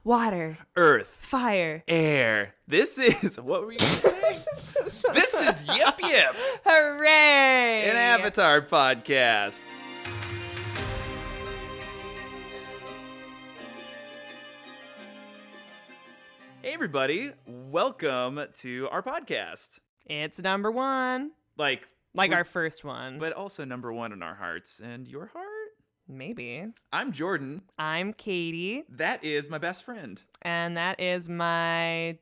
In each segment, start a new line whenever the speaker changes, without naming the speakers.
Water.
Earth.
Fire.
Air. This is... What were you going to say? This is Yip Yip.
Hooray!
An Avatar podcast. Hey, everybody. Welcome to our podcast.
It's number one.
Like
our first one.
But also number one in our hearts. And your heart?
Maybe.
I'm Jordan.
I'm Katie.
That is my best friend.
And that is my...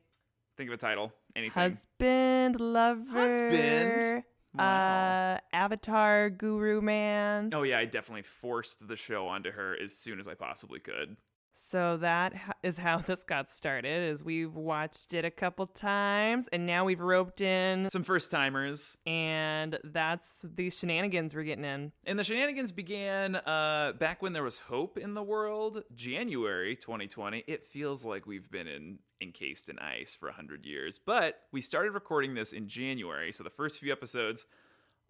Think of a title. Anything.
Husband, lover.
Husband. Wow.
Avatar guru man.
Oh, yeah. I definitely forced the show onto her as soon as I possibly could.
So that is how this got started, is we've watched it a couple times, and now we've roped in
some first-timers.
And that's the shenanigans we're getting in.
And the shenanigans began back when there was hope in the world, January 2020. It feels like we've been encased in ice for 100 years. But we started recording this in January, so the first few episodes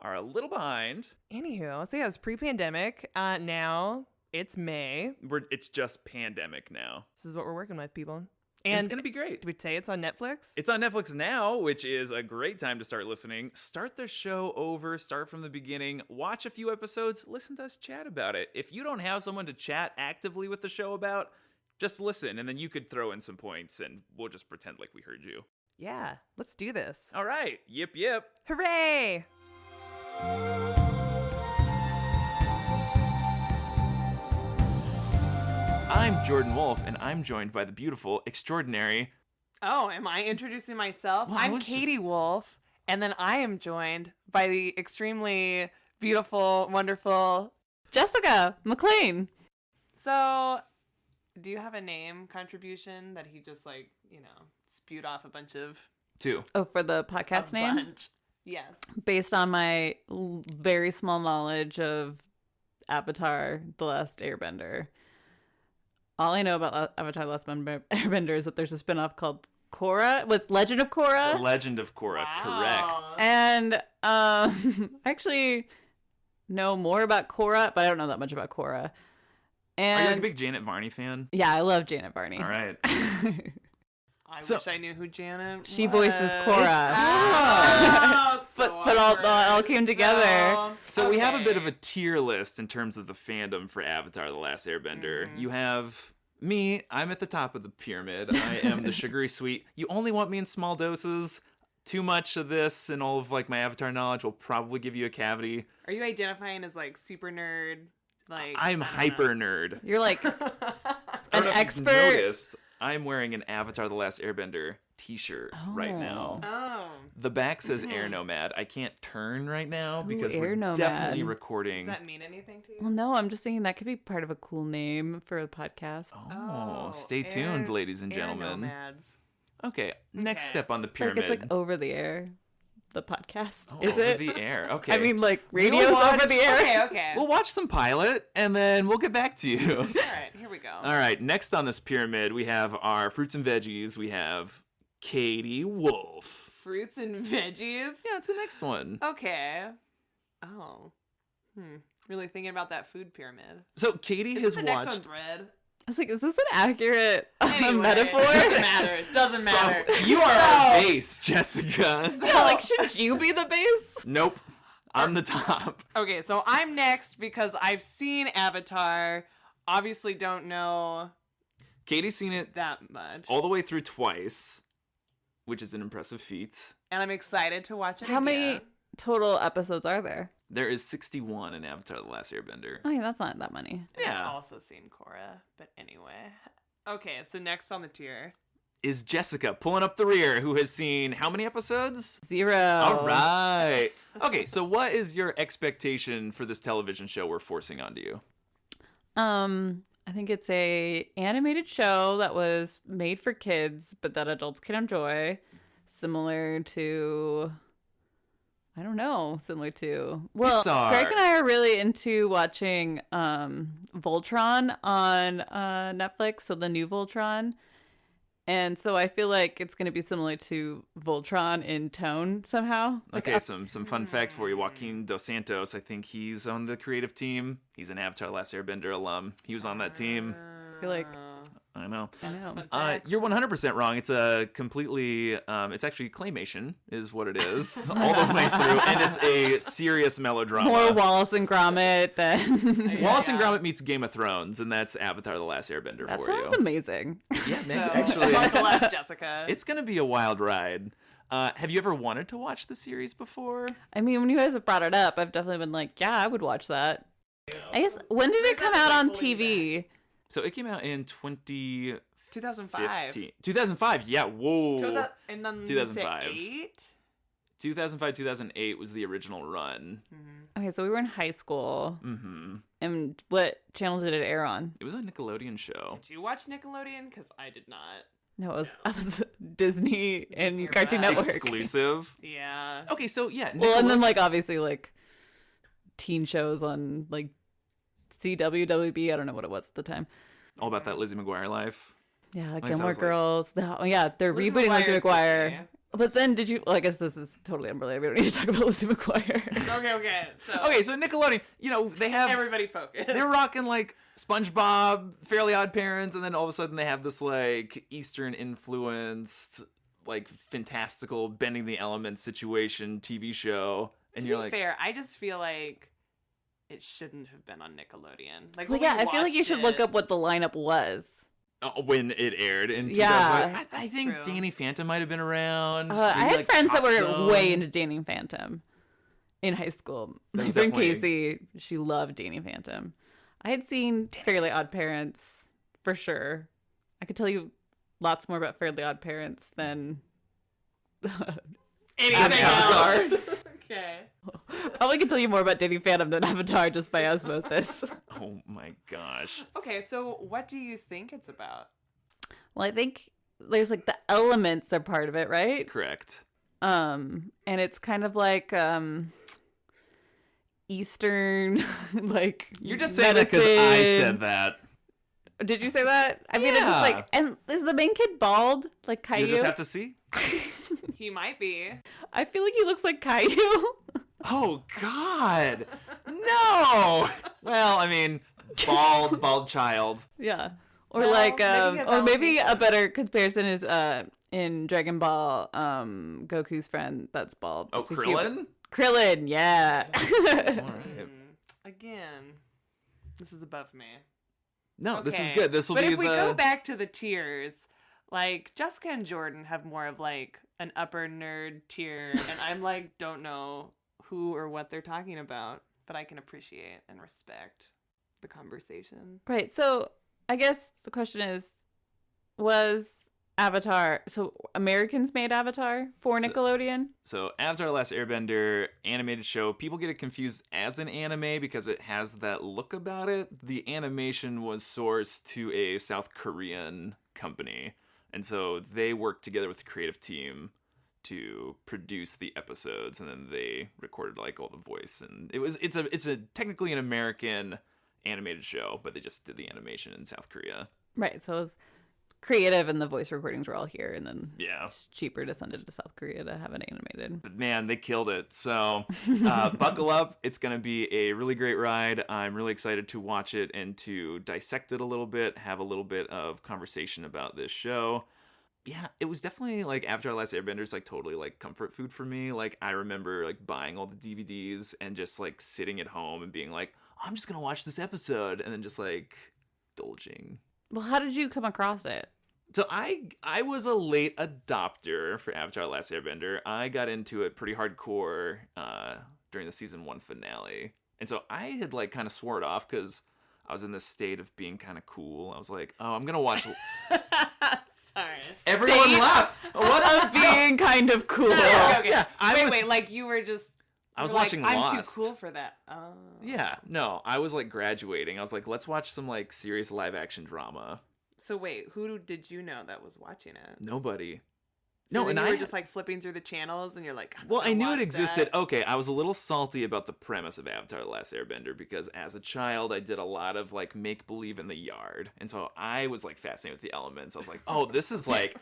are a little behind.
Anywho, so yeah, it's pre-pandemic. Now... It's May.
It's just pandemic now.
This is what we're working with, people.
And it's going to be great.
Did we say it's on Netflix?
It's on Netflix now, which is a great time to start listening. Start the show over. Start from the beginning. Watch a few episodes. Listen to us chat about it. If you don't have someone to chat actively with the show about, just listen, and then you could throw in some points, and we'll just pretend like we heard you.
Yeah, let's do this.
All right. Yip, yip.
Hooray!
I'm Jordan Wolf, and I'm joined by the beautiful, extraordinary...
Oh, am I introducing myself? Well, I'm Katie Wolf, and then I am joined by the extremely beautiful, wonderful...
Jessica McLean.
So, do you have a name contribution that he just, spewed off a bunch of...
Two.
Oh, for the podcast name?
Bunch. Yes.
Based on my very small knowledge of Avatar, The Last Airbender. All I know about Avatar: The Last Airbender is that there's a spinoff called Korra, with Legend of Korra.
The Legend of Korra,
wow.
Correct.
And I actually know more about Korra, but I don't know that much about Korra. And
are you like a big Janet Varney fan?
Yeah, I love Janet Varney.
All right.
I wish I knew who Janet
She
was.
voices Korra.
Oh, so
but all came together.
So we have a bit of a tier list in terms of the fandom for Avatar: The Last Airbender. Mm-hmm. You have me. I'm at the top of the pyramid. I am the sugary sweet. You only want me in small doses. Too much of this and all of my Avatar knowledge will probably give you a cavity.
Are you identifying as super nerd?
I'm hyper nerd.
You're like an expert.
Noticed, I'm wearing an Avatar: The Last Airbender t-shirt right now.
Oh.
The back says Air Nomad. I can't turn right now because
Air
we're
Nomad.
definitely recording.
Does that mean anything to you?
Well, no, I'm just thinking that could be part of a cool name for a podcast.
Oh, stay tuned, ladies and gentlemen.
Nomads.
Okay, next step on the pyramid.
It's over the air. The podcast,
is it? Over the air, okay.
I mean, radio's over the air.
Okay.
We'll watch some pilot, and then we'll get back to you.
All right, here we go.
All right, next on this pyramid, we have our fruits and veggies. We have Katie Wolf.
Fruits and veggies?
Yeah, it's the next one.
Okay. Oh. Really thinking about that food pyramid.
So Katie has
the
watched...
next one bread?
I was like, is this an accurate metaphor?
It doesn't matter.
You are our base, Jessica.
Yeah, shouldn't you be the base?
Nope. I'm the top.
Okay, so I'm next because I've seen Avatar. Obviously don't know
Katie's seen it
that much.
all the way through twice, which is an impressive feat.
And I'm excited to watch it
How many total episodes are there?
There is 61 in Avatar: The Last Airbender.
Oh, yeah, that's not that many.
Yeah.
I've also seen Korra, but anyway. Okay, so next on the tier
is Jessica, pulling up the rear, who has seen how many episodes?
0.
All right. Okay, so what is your expectation for this television show we're forcing onto you?
I think it's a animated show that was made for kids, but that adults can enjoy. Similar to... Well,
Pixar.
Greg and I are really into watching Voltron on Netflix, so the new Voltron. And so I feel like it's going to be similar to Voltron in tone somehow.
Okay, some fun fact for you. Joaquin Dos Santos, I think he's on the creative team. He's an Avatar: Last Airbender alum. He was on that team.
I feel like
I know.
I know.
You're 100% wrong. It's a completely, it's actually claymation is what it is all the way through. And it's a serious melodrama.
More Wallace and Gromit than...
Wallace and Gromit meets Game of Thrones, and that's Avatar: The Last Airbender
That
for
sounds
you.
amazing.
Yeah,
So,
actually,
buckle up, Jessica.
it's going to be a wild ride. Have you ever wanted to watch the series before?
I mean, when you guys have brought it up, I've definitely been like, yeah, I would watch that. I guess, when did it come out on TV?
So it came out in
2005.
2005, yeah, whoa.
And then
2005.
2008?
2005, 2008 was the original run.
Okay, so we were in high school.
Mm-hmm.
And what channel did it air on?
It was a Nickelodeon show.
Did you watch Nickelodeon? Because I did not.
No, it was Disney and
Disney
Cartoon
Plus.
Network.
Exclusive.
Yeah.
Okay, so yeah.
Well, and then like obviously like teen shows on like CW, WB. I don't know what it was at the time.
all about that Lizzie McGuire life.
Yeah,
Like,
Gilmore
sounds like-
Girls. They're
Lizzie
rebooting Lizzie
McGuire's
McGuire.
Disney.
But then did you? Well, I guess this is totally unrelated. We don't need to talk about Lizzie McGuire.
Okay. So
Okay, so Nickelodeon, they have
everybody focus.
they're rocking like SpongeBob, Fairly Odd Parents, and then all of a sudden they have this like Eastern influenced, like fantastical bending the elements situation TV show, and
To
you're
be
like,
fair, I just feel like it shouldn't have been on Nickelodeon. Like,
Well,
when
yeah,
we
I feel like you
watched
should
it-
look up what the lineup was.
when it aired in 2000.
Yeah.
I
That's
think
true.
Danny Phantom might have been around.
I
Maybe,
had
like,
friends that
Hot
were
Zone.
way into Danny Phantom in high school.
That
My
was
friend
definitely-
Casey, she loved Danny Phantom. I had seen Fairly Odd Parents for sure. I could tell you lots more about Fairly Odd Parents than
Anything
Avatar.
else? Okay.
probably could tell you more about Danny Phantom than Avatar just by osmosis.
Oh my gosh.
Okay, so what do you think it's about?
Well, I think there's like the elements are part of it, right?
Correct.
And it's kind of like Eastern like
You're just saying that because I
medicine.
said that.
Did you say that? I mean, it's just
Yeah.
like, and is the main kid bald like Caillou?
You just have to see.
He might be.
I feel like he looks like Caillou.
Oh God, no. Well, I mean, bald child.
Yeah. Or
Well,
like,
maybe he has
or maybe a
alopecia.
better comparison is in Dragon Ball, Goku's friend that's bald.
Oh,
It's a human-
Krillin.
Krillin, yeah.
All right.
Again, this is above me.
No, this is
Okay.
good. This will
But
be
if we
the.
go back to the tiers, like Jessica and Jordan have more of like an upper nerd tier, and I'm like don't know who or what they're talking about, but I can appreciate and respect the conversation.
Right. So I guess the question is, was Avatar, so Americans made Avatar for
So-
Nickelodeon?
So, Avatar: The Last Airbender animated show. People get it confused as an anime because it has that look about it. The animation was sourced to a South Korean company, and so they worked together with the creative team to produce the episodes, and then they recorded like all the voice. And it's a technically an American animated show, but they just did the animation in South Korea.
Right. So it was creative and the voice recordings were all here, and then
Yeah.
it's cheaper to send it to South Korea to have it animated.
But man, they killed it. So buckle up. It's going to be a really great ride. I'm really excited to watch it and to dissect it a little bit, have a little bit of conversation about this show. Yeah, it was definitely like Avatar: Last Airbender is like totally like comfort food for me. Like I remember like buying all the DVDs and just like sitting at home and being like, oh, I'm just going to watch this episode, and then just like indulging.
Well, how did you come across it?
So I was a late adopter for Avatar: Last Airbender. I got into it pretty hardcore during the season 1 finale. And so I had like kind of swore it off because I was in this state of being kind of cool. I was like, oh, I'm going to watch...
Sorry.
Everyone
State
laughs. What?
Of being kind of cool.
Okay.
Yeah, I was-
wait, like you were just.
I was
you were
watching
like,
Lost.
I'm too cool for that. Oh.
Yeah, no, I was like graduating. I was like, let's watch some like serious live action drama.
So wait, who did you know that was watching it?
Nobody.
So
No,
then
and
you were
I
just like flipping through the channels, and you're like, I'm
Well,
gonna
I knew it
watch
existed.
that.
Okay, I was a little salty about the premise of Avatar: The Last Airbender because as a child, I did a lot of like make believe in the yard, and so I was like fascinated with the elements. I was like, oh, this is like,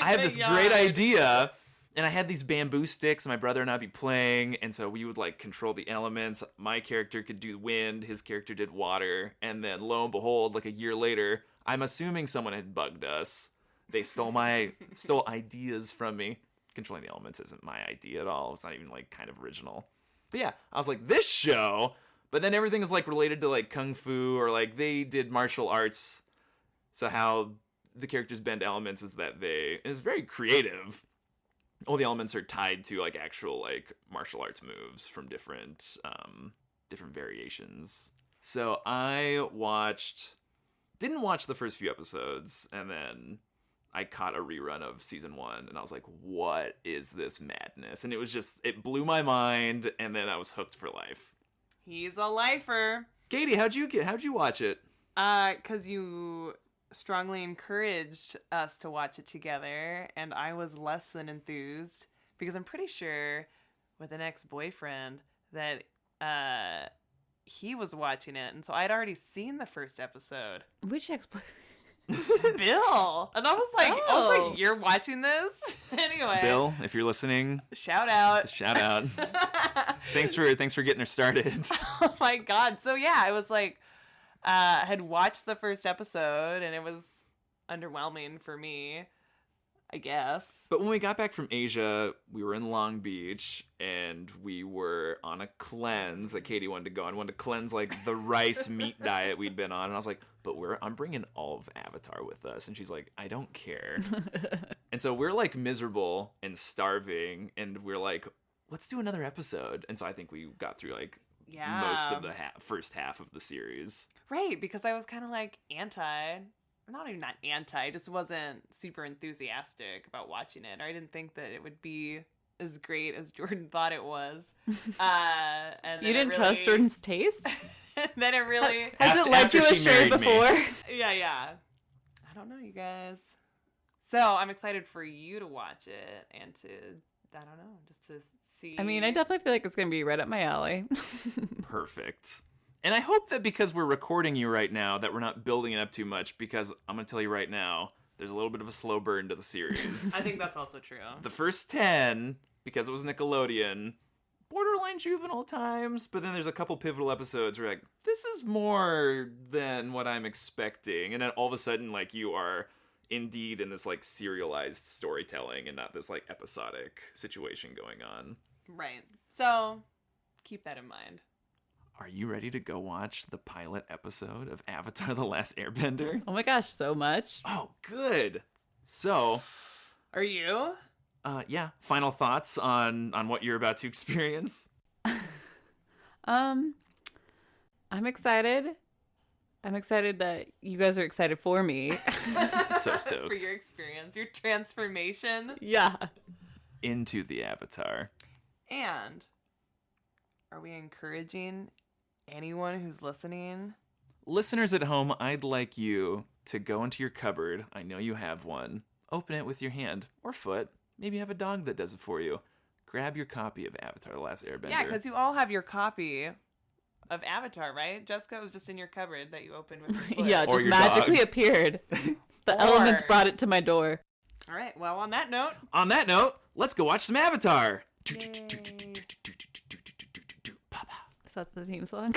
I have
The
this great
yard.
idea, and I had these bamboo sticks. My brother and I'd be playing, and so we would like control the elements. My character could do wind, his character did water, and then lo and behold, like a year later, I'm assuming someone had bugged us. They stole ideas from me. Controlling the Elements isn't my idea at all. It's not even like kind of original. But yeah, I was like, this show, but then everything is like related to like kung fu, or like they did martial arts. So how the characters bend elements is that it's very creative. All the elements are tied to like actual like martial arts moves from different variations. So I didn't watch the first few episodes, and then I caught a rerun of season 1, and I was like, what is this madness? And it blew my mind, and then I was hooked for life.
He's a lifer.
Katie, how'd you watch it?
'Cause you strongly encouraged us to watch it together, and I was less than enthused, because I'm pretty sure with an ex-boyfriend that he was watching it, and so I'd already seen the first episode.
Which ex-boyfriend?
Bill. And I was like, you're watching this? Anyway.
Bill, if you're listening,
shout out.
Thanks for getting her started.
Oh my God. So yeah, I was like, had watched the first episode, and it was underwhelming for me, I guess.
But when we got back from Asia, we were in Long Beach, and we were on a cleanse that Katie wanted to go on. Wanted to cleanse like the rice meat diet we'd been on, and I was like, but I'm bringing all of Avatar with us. And she's like, I don't care. And so we're like miserable and starving, and we're like, let's do another episode. And so I think we got through like most of the first half of the series.
Right, because I was kind of like not anti, just wasn't super enthusiastic about watching it. Or I didn't think that it would be as great as Jordan thought it was. And
you didn't trust Jordan's taste?
And then it really...
Has it led you astray before?
Yeah. I don't know, you guys. So I'm excited for you to watch it and to, I don't know, just to see.
I mean, I definitely feel like it's going to be right up my alley.
Perfect. And I hope that because we're recording you right now, that we're not building it up too much, because I'm going to tell you right now, there's a little bit of a slow burn to the series.
I think that's also true.
The first 10, because it was Nickelodeon, borderline juvenile times, but then there's a couple pivotal episodes where you're like, this is more than what I'm expecting. And then all of a sudden, like, you are indeed in this, like, serialized storytelling and not this, like, episodic situation going on.
Right. So, keep that in mind.
Are you ready to go watch the pilot episode of Avatar: The Last Airbender?
Oh my gosh, so much.
Oh, good. So...
Are you?
Yeah. Final thoughts on what you're about to experience?
I'm excited. I'm excited that you guys are excited for me.
So stoked.
For your experience, your transformation.
Yeah.
Into the Avatar.
And are we encouraging anyone who's listening?
Listeners at home, I'd like you to go into your cupboard. I know you have one. Open it with your hand or foot. Maybe you have a dog that does it for you. Grab your copy of Avatar: The Last Airbender.
Yeah, because you all have your copy of Avatar, right? Jessica, it was just in your cupboard that you opened with your foot.
Yeah, just magically
dog.
Appeared. The elements brought it to my door.
All right, well, on that note,
let's go watch some Avatar.
Is that the theme song?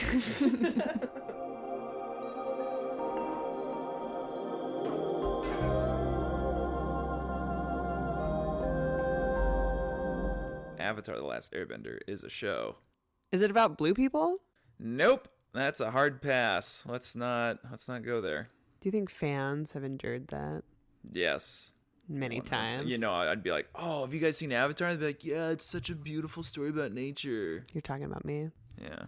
Avatar: The Last Airbender is a show.
is it about blue people?
Nope, that's a hard pass. Let's not go there.
Do you think fans have endured that
Yes.
many
100%.
times?
You know, I'd be like, oh, have you guys seen Avatar? I'd be like, yeah, it's such a beautiful story about nature.
You're talking about me.
Yeah.